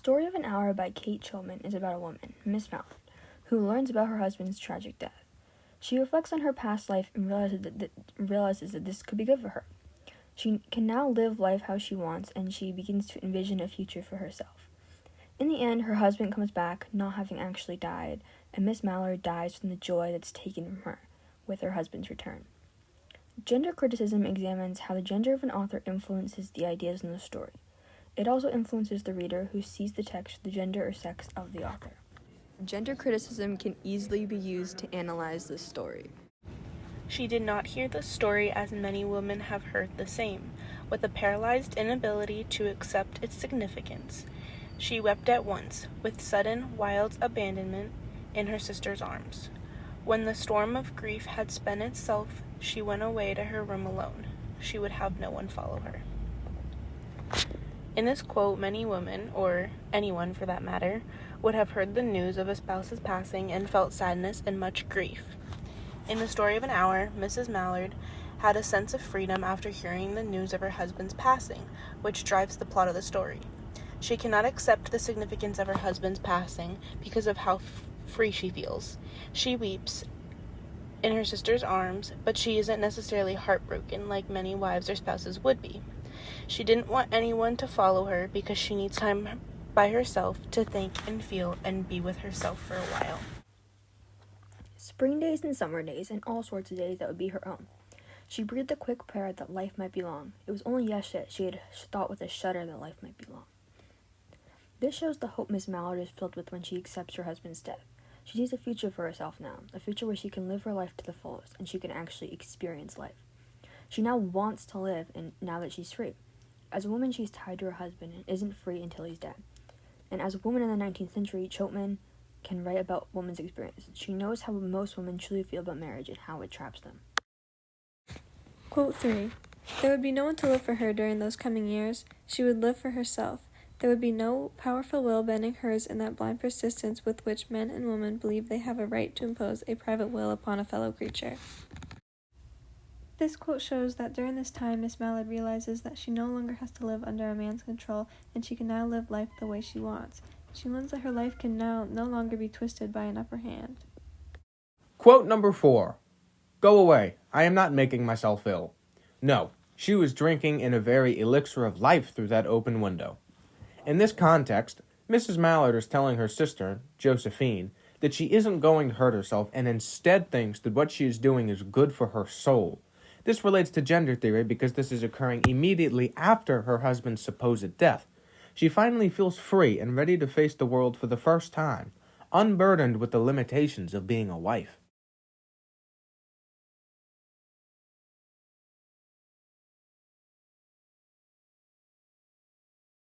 Story of an Hour by Kate Chilman is about a woman, Miss Mallard, who learns about her husband's tragic death. She reflects on her past life and realizes that this could be good for her. She can now live life how she wants, and she begins to envision a future for herself. In the end, her husband comes back, not having actually died, and Miss Mallard dies from the joy that's taken from her with her husband's return. Gender criticism examines how the gender of an author influences the ideas in the story. It also influences the reader who sees the text, the gender or sex of the author. Gender criticism can easily be used to analyze this story. She did not hear the story as many women have heard the same, with a paralyzed inability to accept its significance. She wept at once, with sudden, wild abandonment, in her sister's arms. When the storm of grief had spent itself, she went away to her room alone. She would have no one follow her. In this quote, many women, or anyone for that matter, would have heard the news of a spouse's passing and felt sadness and much grief. In the Story of an Hour, Mrs. Mallard had a sense of freedom after hearing the news of her husband's passing, which drives the plot of the story. She cannot accept the significance of her husband's passing because of how free she feels. She weeps in her sister's arms, but she isn't necessarily heartbroken like many wives or spouses would be. She didn't want anyone to follow her because she needs time by herself to think and feel and be with herself for a while. Spring days and summer days and all sorts of days that would be her own. She breathed a quick prayer that life might be long. It was only yesterday she had thought with a shudder that life might be long. This shows the hope Miss Mallard is filled with when she accepts her husband's death. She sees a future for herself now, a future where she can live her life to the fullest and she can actually experience life. She now wants to live, and now that she's free. As a woman, she's tied to her husband and isn't free until he's dead. And as a woman in the 19th century, Chilman can write about women's experience. She knows how most women truly feel about marriage and how it traps them. Quote 3. There would be no one to live for her during those coming years. She would live for herself. There would be no powerful will bending hers in that blind persistence with which men and women believe they have a right to impose a private will upon a fellow creature. This quote shows that during this time, Miss Mallard realizes that she no longer has to live under a man's control, and she can now live life the way she wants. She learns that her life can now no longer be twisted by an upper hand. Quote number 4. Go away. I am not making myself ill. No, she was drinking in a very elixir of life through that open window. In this context, Mrs. Mallard is telling her sister, Josephine, that she isn't going to hurt herself and instead thinks that what she is doing is good for her soul. This relates to gender theory because this is occurring immediately after her husband's supposed death. She finally feels free and ready to face the world for the first time, unburdened with the limitations of being a wife.